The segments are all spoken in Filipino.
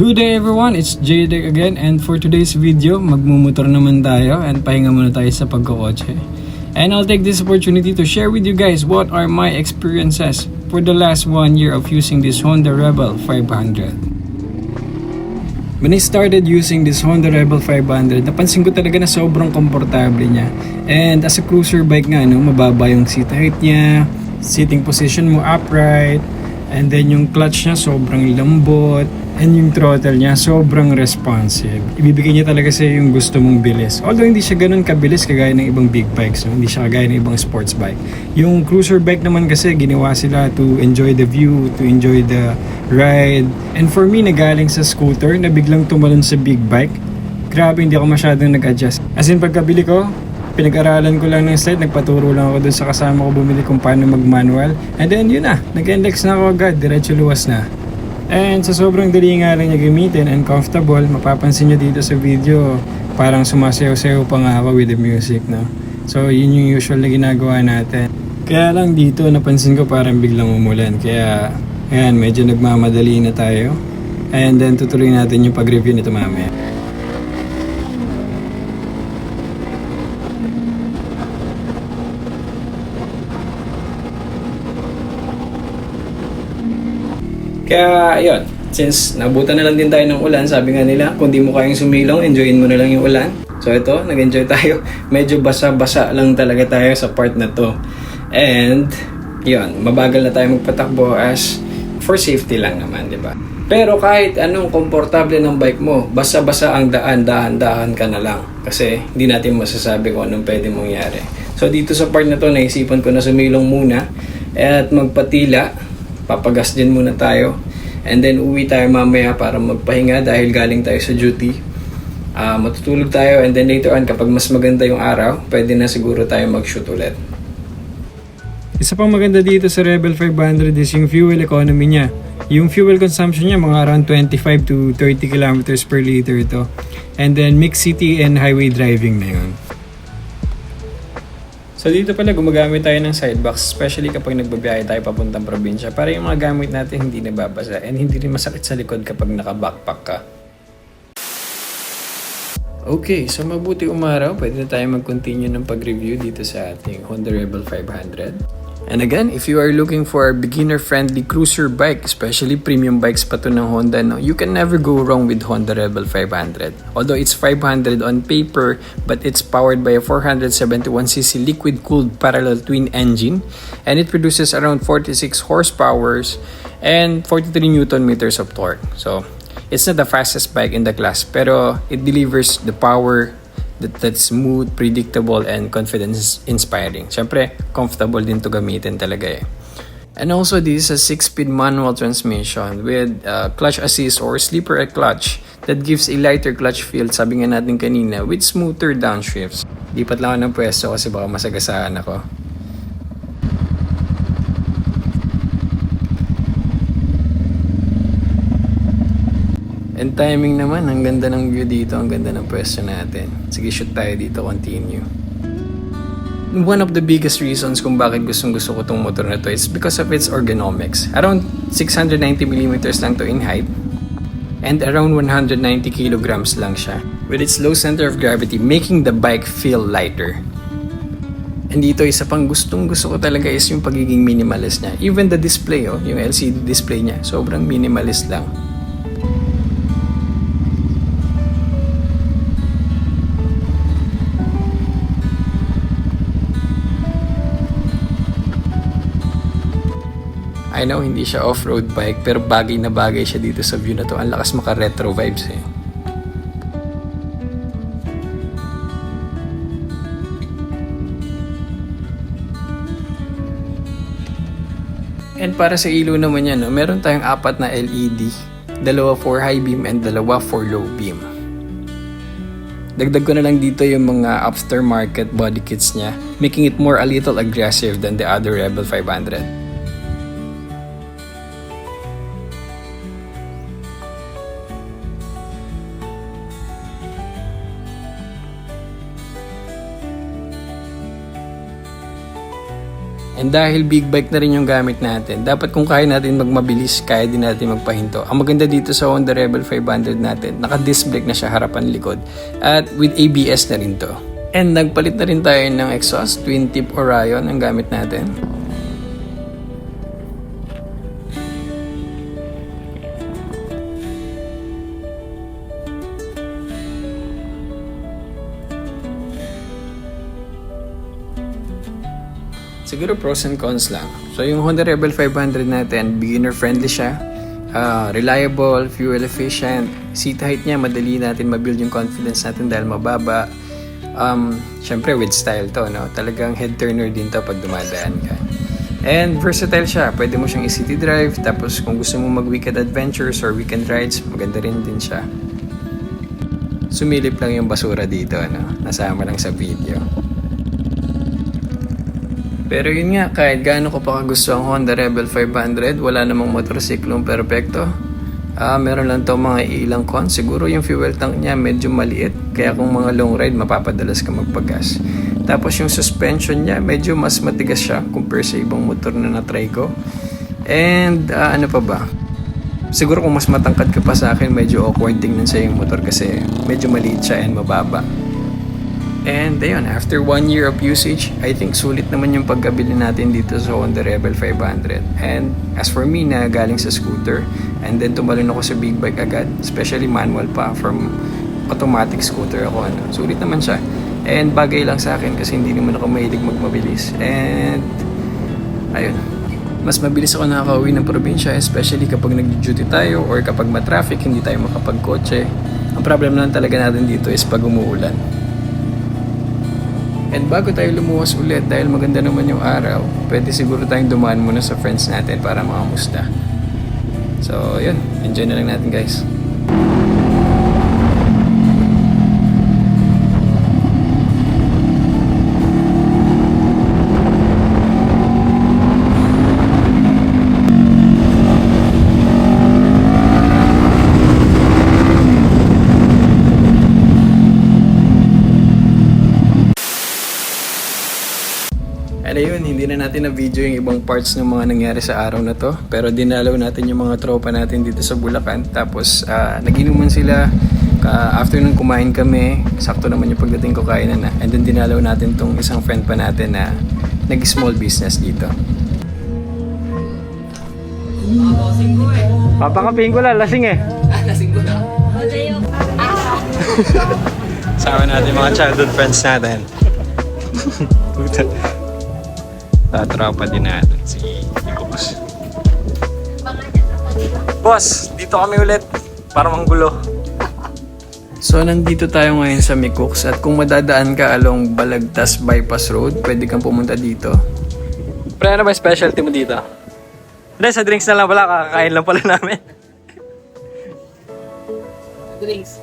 Good day everyone, it's JDEC again, and for today's video, magmumotor naman tayo and pahinga muna tayo sa pagkokotse. And I'll take this opportunity to share with you guys what are my experiences for the last 1 year of using this Honda Rebel 500. When I started using this Honda Rebel 500, napansin ko talaga na sobrang komportable niya. And as a cruiser bike nga, mababa yung seat height niya, sitting position mo upright, and then yung clutch niya sobrang lambot, and yung throttle niya sobrang responsive. Ibibigay niya talaga sa'yo yung gusto mong bilis. Although hindi siya ganun kabilis kagaya ng ibang big bikes, hindi siya kagaya ng ibang sports bike. Yung cruiser bike naman kasi ginawa sila to enjoy the view, to enjoy the ride. And for me, nagaling sa scooter na biglang tumalon sa big bike, grabe, hindi ako masyadong nag-adjust. As in, pagkabili ko, pinag-aralan ko lang ng slide, nagpaturo lang ako dun sa kasama ko bumili kung paano mag-manual. And then yun na, nag-index na ako agad, diretso luwas na. And sa sobrang dali nga lang niya gamitin and comfortable, mapapansin nyo dito sa video, parang sumasayaw-sayaw pa nga ako with the music, no? So yun yung usual na ginagawa natin. Kaya lang dito, napansin ko parang biglang umulan. Kaya, ayan, medyo nagmamadali na tayo. And then tutuloy natin yung pag-review nito mamaya. Kaya yun, since nabutan na lang din tayo ng ulan, sabi nga nila, kung di mo kayang sumilong, enjoyin mo na lang yung ulan. So ito, nag-enjoy tayo. Medyo basa-basa lang talaga tayo sa part na to. And yun, mabagal na tayo magpatakbo as for safety lang naman, di ba? Pero kahit anong komportable ng bike mo, basa-basa ang daan, dahan-dahan ka na lang. Kasi hindi natin masasabi kung anong pwede mangyari. So dito sa part na to, naisipan ko na sumilong muna at magpatila. Papagas din muna tayo. And then uwi tayo mamaya para magpahinga dahil galing tayo sa duty. Matutulog tayo and then later on kapag mas maganda yung araw, pwede na siguro tayo mag-shoot ulit. Isa pang maganda dito sa Rebel 500 is yung fuel economy niya. Yung fuel consumption niya mga around 25 to 30 kilometers per liter ito. And then mixed city and highway driving na yun. So dito pala gumagamit tayo ng sidebox, especially kapag nagbabiyahe tayo papuntang probinsya, para yung mga gamit natin hindi nababasa and hindi rin masakit sa likod kapag naka-backpack ka. Okay, so mabuti umaraw, pwede na tayo mag-continue ng pag-review dito sa ating Honda Rebel 500. And again, if you are looking for a beginner-friendly cruiser bike, especially premium bikes pa to ng Honda, no, you can never go wrong with Honda Rebel 500. Although it's 500 on paper, but it's powered by a 471cc liquid-cooled parallel twin engine, and it produces around 46 horsepower and 43 Newton meters of torque. So, it's not the fastest bike in the class, pero it delivers the power that's smooth, predictable, and confidence-inspiring. Siyempre, comfortable din to gamitin talaga eh. And also, this is a 6-speed manual transmission with clutch assist or sleeper clutch that gives a lighter clutch feel, sabi nga natin kanina, with smoother downshifts. Lipat lang ako ng pwesto kasi baka masagasaan ako. And timing naman, ang ganda ng view dito, ang ganda ng pwesto natin. Sige, shoot tayo dito, continue. One of the biggest reasons kung bakit gustong-gusto ko itong motor na to is because of its ergonomics. Around 690mm lang to in height and around 190 kilograms lang siya. With its low center of gravity, making the bike feel lighter. And dito, isa pang gustong-gusto ko talaga is yung pagiging minimalist niya. Even the display, yung LCD display niya, sobrang minimalist lang. I know hindi siya off-road bike pero bagay na bagay siya dito sa view na to. Ang lakas maka-retro vibes eh. And para sa ilaw naman yan, meron tayong 4 na LED. 2 for high beam and 2 for low beam. Dagdag ko na lang dito yung mga aftermarket body kits niya, making it more a little aggressive than the other Rebel 500. And dahil big bike na rin yung gamit natin, dapat kung kaya natin magmabilis, kaya din natin magpahinto. Ang maganda dito sa Honda Rebel 500 natin, naka-disc brake na siya harapan likod. At with ABS na rin to. And nagpalit na rin tayo ng exhaust, twin tip Orion ang gamit natin. Siguro pros and cons lang. So yung Honda Rebel 500 natin, beginner friendly siya. Reliable, fuel efficient. Seat height niya, madali natin mabuild yung confidence natin dahil mababa. Syempre with style to, no? Talagang head turner din to pag dumadaan ka. And versatile siya. Pwede mo siyang i-city drive. Tapos kung gusto mo mag-weekend adventures or weekend rides, maganda rin din siya. Sumilip lang yung basura dito, no? Nasama lang sa video. Pero yun nga, kahit gaano ko pa kagusto ang Honda Rebel 500, wala namang motorsiklong perpekto. Meron lang to mga ilang cons. Siguro yung fuel tank niya medyo maliit, kaya kung mga long ride, mapapadalas ka magpagas. Tapos yung suspension niya, medyo mas matigas siya compare sa ibang motor na na-try ko. And ano pa ba? Siguro kung mas matangkad ka pa sa akin, medyo awkward tingnan sa yung motor kasi medyo maliit siya and mababa. And ayun, after 1 year of usage, I think sulit naman yung pagkabili natin dito sa Honda Rebel 500. And as for me na galing sa scooter, and then tumalon ako sa big bike agad, especially manual pa, from automatic scooter ako, sulit naman siya. And bagay lang sa akin kasi hindi naman ako mahilig magmabilis. And ayun, mas mabilis ako nakaka-uwi ng probinsya, especially kapag nag-duty tayo or kapag ma-traffic, hindi tayo makapag-kotse. Ang problem lang talaga natin dito is pag umuulan. And bago tayo lumuwas ulit dahil maganda naman yung araw, pwede siguro tayong dumaan muna sa friends natin para makamusta. So yun, enjoy na lang natin guys. And ayun, hindi na natin na-video yung ibang parts ng mga nangyari sa araw na to. Pero dinalaw natin yung mga tropa natin dito sa Bulacan. Tapos nag-inuman sila. After nung kumain kami, sakto naman yung pagdating ko kainan na. And then dinalaw natin tong isang friend pa natin na nag-small business dito. Papakapin ko lang, lasing eh. Lasing ko na. Sama natin mga childhood friends natin. Tropa din natin si Boss. Boss, dito kami ulit para manggulo. So nandito tayo ngayon sa Micooks at kung madadaan ka along Balagtas Bypass Road, pwede kang pumunta dito. Pre, ano ba specialty mo dito? Hindi, sa drinks na lang pala, kakakain lang pala namin. Drinks.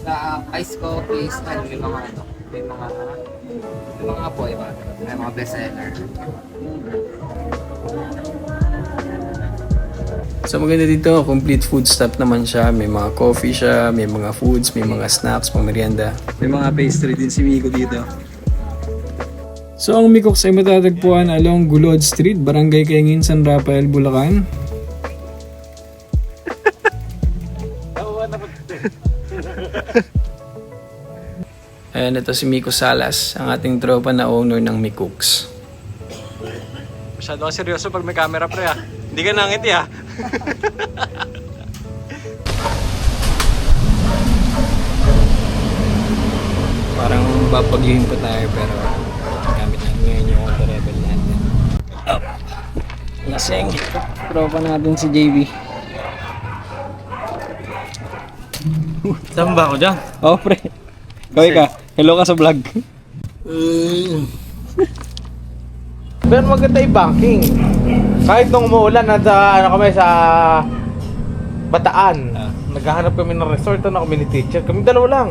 Sa ice coffees, may mga ano, may mga apoy ba? May mga bestseller. So maganda dito, complete food stop naman siya. May mga coffee siya, may mga foods, may mga snacks, pang merienda. May mga pastry din si Miko dito. So ang Micooks ay matatagpuan along Gulod Street, Barangay Kaingin, San Rafael, Bulacan. Ayan, ito si Miko Salas, ang ating tropa na owner ng Micooks. Masyado ka seryoso pag may camera pre ah. Hindi ka nangiti ah. Parang babagyuhin pa tayo pero gamit natin ngayon yung Honda Rebel natin. Laseng. Tropa natin si JB. Saan ba ako dyan? Oh pre. Kaway ka. Hello ka sa vlog. Pero maganda yung banking. Kahit nung umuulan, nasa ano kami sa Bataan. Naghahanap kami ng resort na kami ni teacher. Kami dalawa lang.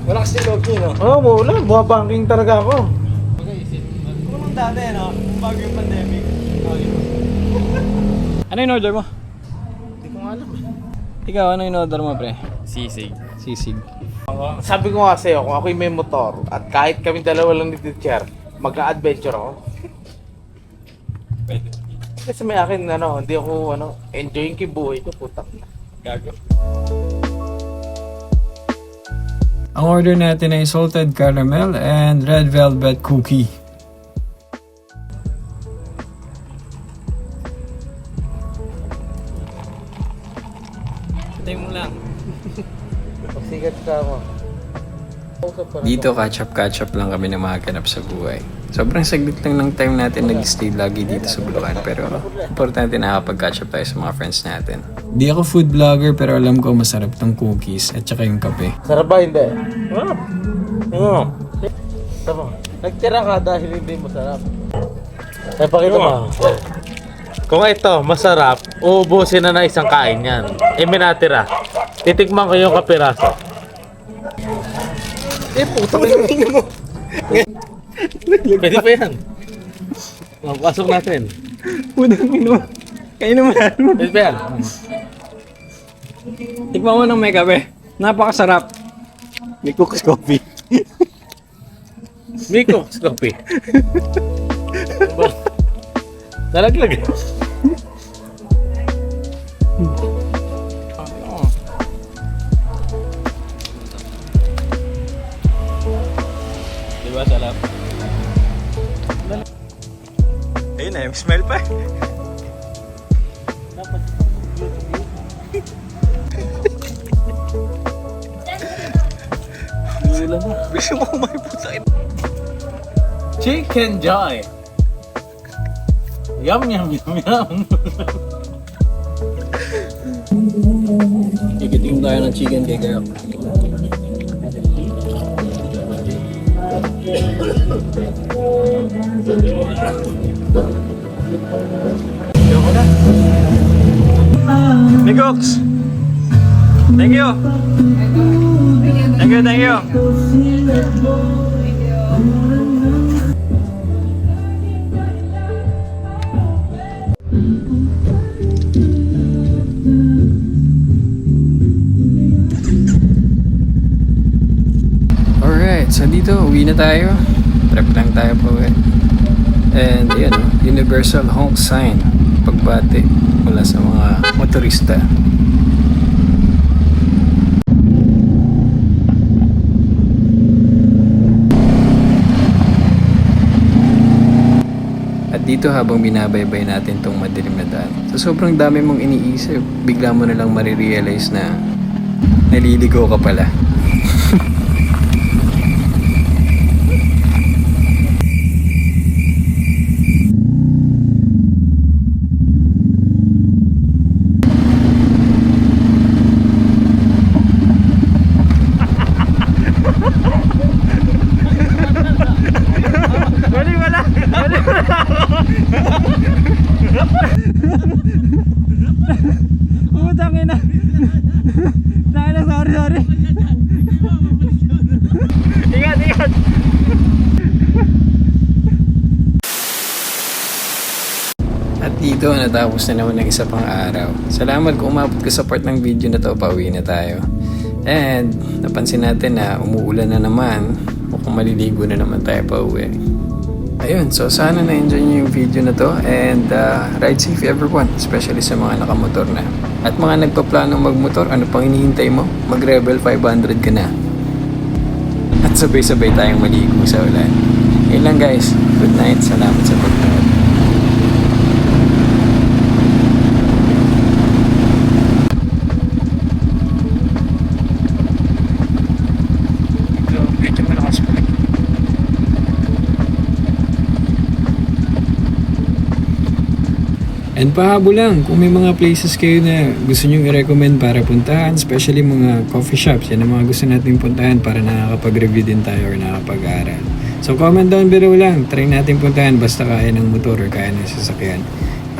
Wala kasi log no? Oo, umuulan. Bumabanking talaga ako. Kung dati no? Bago yung pandemic. Ano yung order mo? Hindi ko nga alam. Ikaw, ano yung order mo pre? Sisig. Sisig. Sabi ko nga sa'yo, kung ako'y may motor at kahit kami dalawa lang ni teacher, mag-a-adventure ako. Pwede. Kasi may akin, hindi ako, enjoying ko yung buhay ko, putang. Gago. Ang order natin ay salted caramel and red velvet cookie. Hintay mo lang. Pasigat ka mo. Dito catch-up lang kami na makaganap sa buhay. Sobrang saglit lang ng time natin nag-stay lagi dito sa Bulacan, pero importante nakakapag-catch up tayo sa mga friends natin. Di ako food vlogger pero alam ko masarap tong cookies at saka yung kape. Sarap ba? Hindi. Tama. Nagtira ka dahil hindi masarap. Ay, pakita mo. Kung ito, masarap, uubusin na isang kain yan. May natira. Titikman ko yung kapiraso. Putang ina mo. Pwede pa yan. Pasok natin. Putang ina. Kain naman. Pwede pa yan. Tikman mo ng may kape. Napakasarap. May cookies coffee. Miko, Scoopy. Nalaglag. Diba sarap? Ayun na, smell pa. Gusto mo kumain po sa Chicken Joy. Yum, yum, yum, yum. Tikiting tayo ng chicken kay Gayo. Ayoko na. Mikox! Thank you! Thank you, thank you! Alright, so dito, uwi na tayo. Prep lang tayo po eh. And yan, universal honk sign. Pagbati mula sa mga motorista. At dito habang binabaybay natin tong madilim na daan, so sobrang dami mong iniisip, bigla mo na lang marirealize na naliligaw ka pala. Putang ina. Dahil sorry. Ingat. At dito natapos na naman ng isa pang araw. Salamat kung umabot ka sa part ng video na to. Pauwi na tayo. And napansin natin na umuulan na naman. Mukhang maliligo na naman tayo pauwi. Ayun, so sana na-enjoy nyo yung video na to and ride safe everyone, especially sa mga nakamotor na. At mga nagpaplanong magmotor, ano pang hinihintay mo? Mag-Rebel 500 ka na. At sabay-sabay tayong maligo sa ulan. Yun lang guys, good night, salamat sa pagnood. Medyo malakas pa. And pahabo lang, kung may mga places kayo na gusto nyong i-recommend para puntahan, especially mga coffee shops, yan ang mga gusto natin puntahan para nakakapag-review din tayo or nakakapag-aral. So comment down below lang, try natin puntahan basta kaya ng motor or kaya ng sasakyan.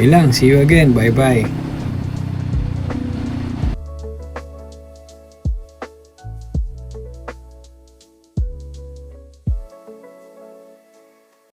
Yun lang, see you again, bye bye!